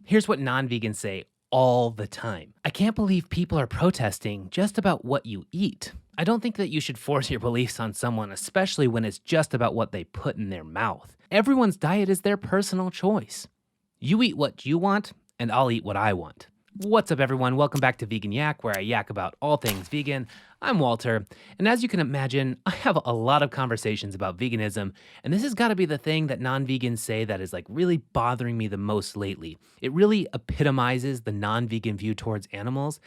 Here's what non-vegans say all the time. I can't believe people are protesting just about what you eat. I don't think that you should force your beliefs on someone, especially when it's just about what they put in their mouth. Everyone's diet is their personal choice. You eat what you want, and I'll eat what I want. What's up, everyone? Welcome back to Vegan Yak, where I yak about all things vegan. I'm Walter, and as you can imagine, I have a lot of conversations about veganism, and this has got to be the thing that non-vegans say that is really bothering me the most lately. It really epitomizes the non-vegan view towards animals,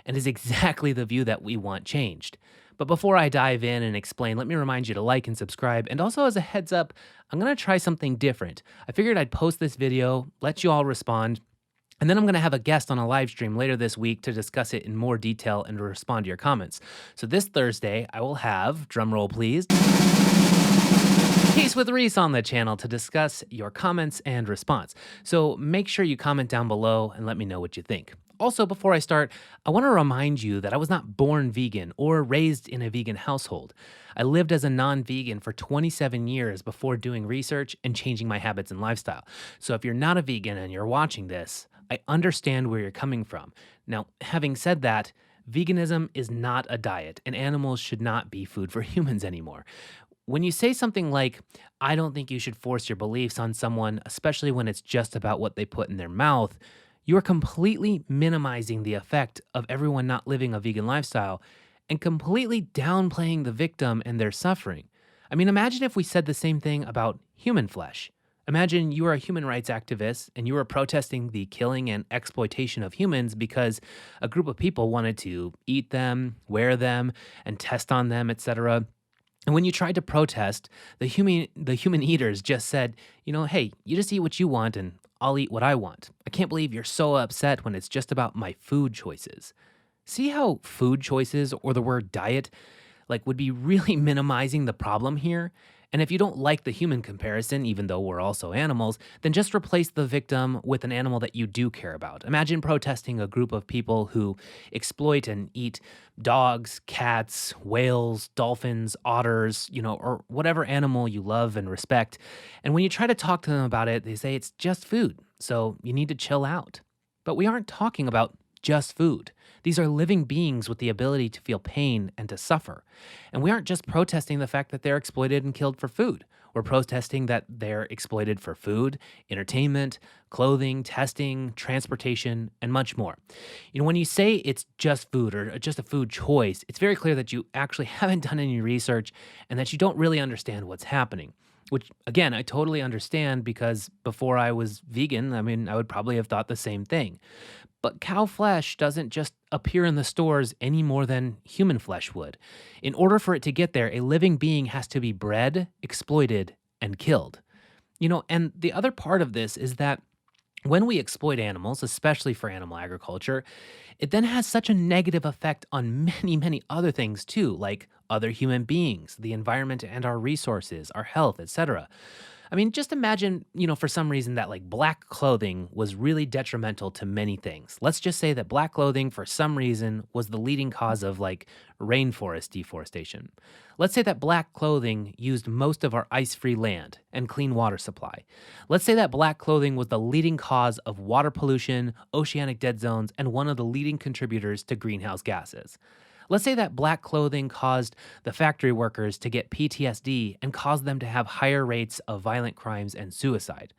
and is exactly the view that we want changed. But before I dive in and explain, let me remind you to like and subscribe. And also, as a heads up, I'm going to try something different. I figured I'd post this video, let you all respond, and then I'm going to have a guest on a live stream later this week to discuss it in more detail and to respond to your comments. So this Thursday, I will have, drumroll please, Case with Reese on the channel to discuss your comments and response. So make sure you comment down below and let me know what you think. Also, before I start, I want to remind you that I was not born vegan or raised in a vegan household. I lived as a non-vegan for 27 years before doing research and changing my habits and lifestyle. So if you're not a vegan and you're watching this, I understand where you're coming from. Now, having said that, veganism is not a diet, and animals should not be food for humans anymore. When you say something like, I don't think you should force your beliefs on someone, especially when it's just about what they put in their mouth, you're completely minimizing the effect of everyone not living a vegan lifestyle and completely downplaying the victim and their suffering. I mean, imagine if we said the same thing about human flesh. Imagine you are a human rights activist and you were protesting the killing and exploitation of humans because a group of people wanted to eat them, wear them, and test on them, etc. And when you tried to protest, the human eaters just said, hey, you just eat what you want and I'll eat what I want. I can't believe you're so upset when it's just about my food choices. See how food choices or the word diet would be really minimizing the problem here? And if you don't like the human comparison, even though we're also animals, then just replace the victim with an animal that you do care about. Imagine protesting a group of people who exploit and eat dogs, cats, whales, dolphins, otters, or whatever animal you love and respect. And when you try to talk to them about it, they say it's just food, so you need to chill out. But we aren't talking about just food. These are living beings with the ability to feel pain and to suffer. And we aren't just protesting the fact that they're exploited and killed for food. We're protesting that they're exploited for food, entertainment, clothing, testing, transportation, and much more. When you say it's just food or just a food choice, it's very clear that you actually haven't done any research and that you don't really understand what's happening. Which, again, I totally understand because before I was vegan, I would probably have thought the same thing. But cow flesh doesn't just appear in the stores any more than human flesh would. In order for it to get there, a living being has to be bred, exploited, and killed. And the other part of this is that when we exploit animals, especially for animal agriculture, it then has such a negative effect on many, many other things too, like other human beings, the environment and our resources, our health, etc. Just imagine, for some reason that black clothing was really detrimental to many things. Let's just say that black clothing for some reason was the leading cause of rainforest deforestation. Let's say that black clothing used most of our ice-free land and clean water supply. Let's say that black clothing was the leading cause of water pollution, oceanic dead zones, and one of the leading contributors to greenhouse gases. Let's say that black clothing caused the factory workers to get PTSD and caused them to have higher rates of violent crimes and suicide.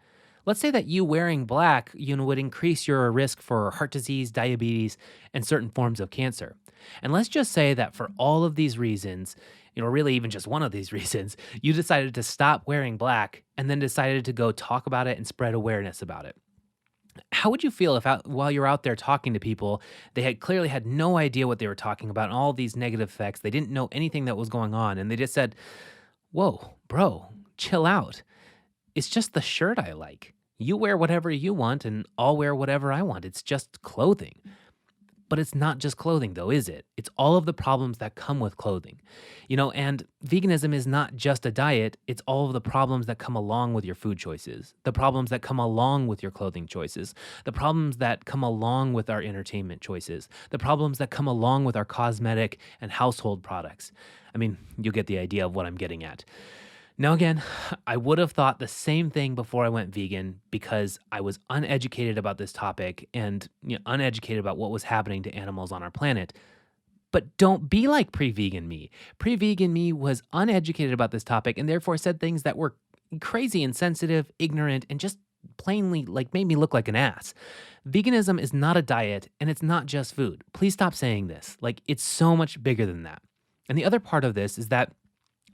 Let's say that you wearing black, would increase your risk for heart disease, diabetes, and certain forms of cancer. And let's just say that for all of these reasons, really even just one of these reasons, you decided to stop wearing black and then decided to go talk about it and spread awareness about it. How would you feel if while you're out there talking to people, they had clearly had no idea what they were talking about and all these negative effects, they didn't know anything that was going on, and they just said, whoa, bro, chill out. It's just the shirt I like. You wear whatever you want and I'll wear whatever I want. It's just clothing. But it's not just clothing though, is it? It's all of the problems that come with clothing. And veganism is not just a diet, it's all of the problems that come along with your food choices, the problems that come along with your clothing choices, the problems that come along with our entertainment choices, the problems that come along with our cosmetic and household products. You get the idea of what I'm getting at. Now, again, I would have thought the same thing before I went vegan because I was uneducated about this topic and uneducated about what was happening to animals on our planet. But don't be like pre vegan me. Pre vegan me was uneducated about this topic and therefore said things that were crazy, insensitive, ignorant, and just plainly like made me look like an ass. Veganism is not a diet and it's not just food. Please stop saying this. Like, it's so much bigger than that. And the other part of this is that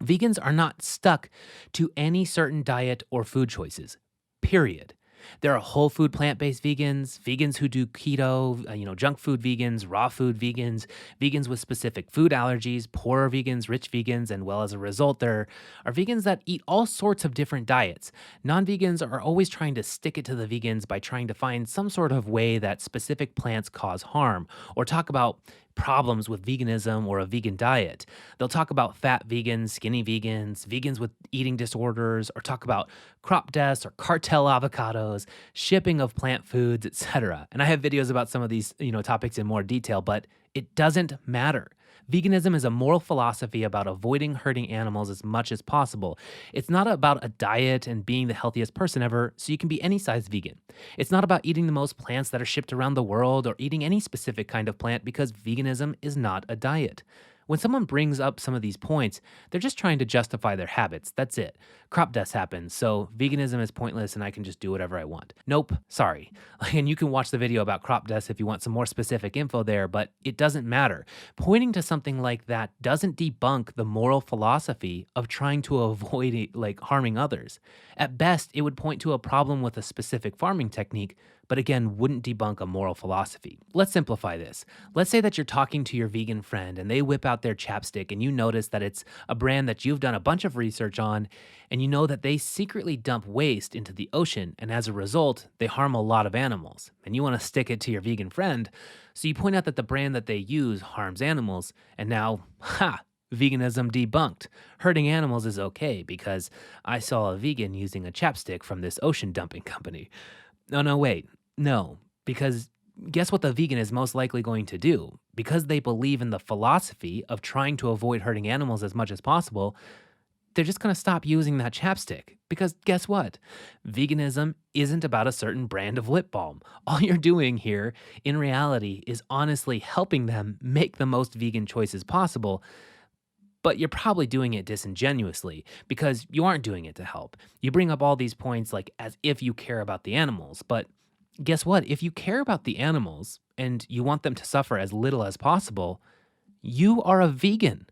vegans are not stuck to any certain diet or food choices, period. There are whole food plant-based vegans, vegans who do keto, junk food vegans, raw food vegans, vegans with specific food allergies, poorer vegans, rich vegans, and well, as a result, there are vegans that eat all sorts of different diets. Non-vegans are always trying to stick it to the vegans by trying to find some sort of way that specific plants cause harm, or talk about problems with veganism or a vegan diet. They'll talk about fat vegans, skinny vegans, vegans with eating disorders, or talk about crop deaths or cartel avocados, shipping of plant foods, etc. And I have videos about some of these, topics in more detail, but it doesn't matter. Veganism is a moral philosophy about avoiding hurting animals as much as possible. It's not about a diet and being the healthiest person ever, so you can be any size vegan. It's not about eating the most plants that are shipped around the world or eating any specific kind of plant because veganism is not a diet. When someone brings up some of these points, they're just trying to justify their habits. That's it. Crop deaths happen, so veganism is pointless and I can just do whatever I want. Nope, sorry. And you can watch the video about crop deaths if you want some more specific info there, but it doesn't matter. Pointing to something like that doesn't debunk the moral philosophy of trying to avoid harming others. At best, it would point to a problem with a specific farming technique, but again, wouldn't debunk a moral philosophy. Let's simplify this. Let's say that you're talking to your vegan friend and they whip out their chapstick and you notice that it's a brand that you've done a bunch of research on, and you know that they secretly dump waste into the ocean, and as a result, they harm a lot of animals. And you want to stick it to your vegan friend, so you point out that the brand that they use harms animals, and now, veganism debunked. Hurting animals is okay because I saw a vegan using a chapstick from this ocean dumping company. No, wait. No, because guess what the vegan is most likely going to do? Because they believe in the philosophy of trying to avoid hurting animals as much as possible, they're just going to stop using that chapstick. Because guess what? Veganism isn't about a certain brand of lip balm. All you're doing here, in reality, is honestly helping them make the most vegan choices possible. But you're probably doing it disingenuously because you aren't doing it to help. You bring up all these points like as if you care about the animals. But guess what? If you care about the animals and you want them to suffer as little as possible, you are a vegan.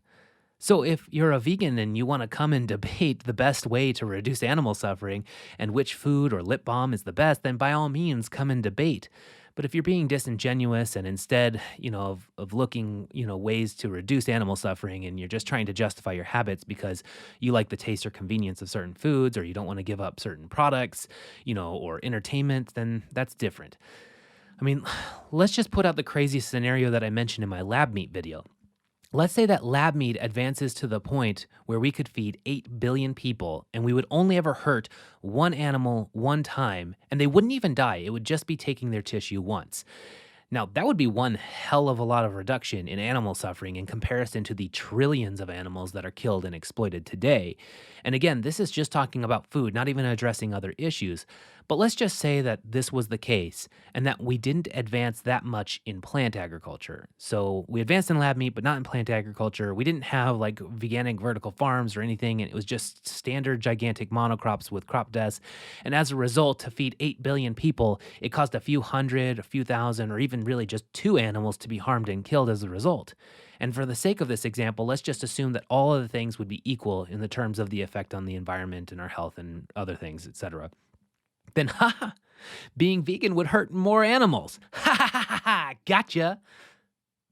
So if you're a vegan and you want to come and debate the best way to reduce animal suffering and which food or lip balm is the best, then by all means come and debate. But if you're being disingenuous and instead, of looking, ways to reduce animal suffering and you're just trying to justify your habits because you like the taste or convenience of certain foods or you don't want to give up certain products, or entertainment, then that's different. I mean, let's just put out the crazy scenario that I mentioned in my lab meat video. Let's say that lab meat advances to the point where we could feed 8 billion people and we would only ever hurt one animal one time and they wouldn't even die. It would just be taking their tissue once. Now, that would be one hell of a lot of reduction in animal suffering in comparison to the trillions of animals that are killed and exploited today. And again, this is just talking about food, not even addressing other issues. But let's just say that this was the case and that we didn't advance that much in plant agriculture. So we advanced in lab meat, but not in plant agriculture. We didn't have like veganic vertical farms or anything, and it was just standard gigantic monocrops with crop deaths. And as a result, to feed 8 billion people, it caused a few hundred, a few thousand, or even really just 2 animals to be harmed and killed as a result. And for the sake of this example, let's just assume that all of the things would be equal in the terms of the effect on the environment and our health and other things, etc. Then, being vegan would hurt more animals. Gotcha.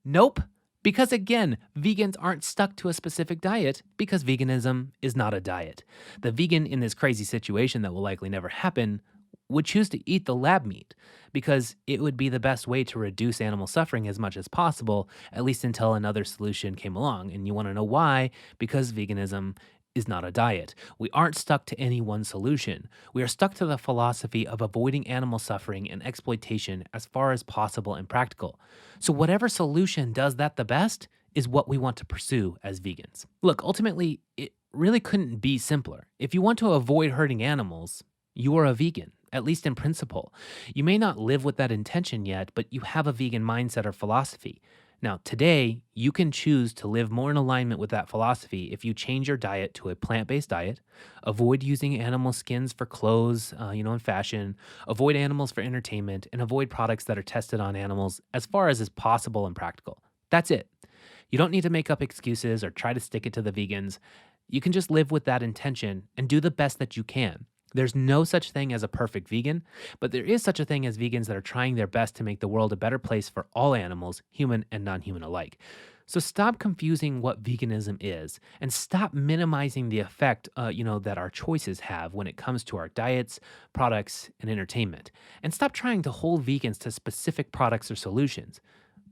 Nope. Because again, vegans aren't stuck to a specific diet because veganism is not a diet. The vegan in this crazy situation that will likely never happen would choose to eat the lab meat because it would be the best way to reduce animal suffering as much as possible, at least until another solution came along. And you want to know why? Because veganism is not a diet. We aren't stuck to any one solution. We are stuck to the philosophy of avoiding animal suffering and exploitation as far as possible and practical. So whatever solution does that the best is what we want to pursue as vegans. Look, ultimately, really couldn't be simpler. If you want to avoid hurting animals, you are a vegan, at least in principle. You may not live with that intention yet, but you have a vegan mindset or philosophy. Now, today, you can choose to live more in alignment with that philosophy if you change your diet to a plant based diet, avoid using animal skins for clothes, and fashion, avoid animals for entertainment, and avoid products that are tested on animals as far as is possible and practical. That's it. You don't need to make up excuses or try to stick it to the vegans. You can just live with that intention and do the best that you can. There's no such thing as a perfect vegan, but there is such a thing as vegans that are trying their best to make the world a better place for all animals, human and non human alike. So stop confusing what veganism is and stop minimizing the effect, that our choices have when it comes to our diets, products, and entertainment. And stop trying to hold vegans to specific products or solutions.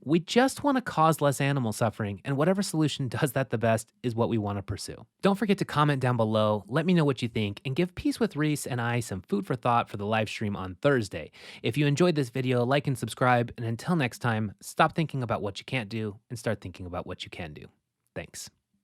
We just want to cause less animal suffering, and whatever solution does that the best is what we want to pursue. Don't forget to comment down below, let me know what you think, and give Peace with Reese and I some food for thought for the live stream on Thursday. If you enjoyed this video, like and subscribe, and until next time, stop thinking about what you can't do and start thinking about what you can do. Thanks.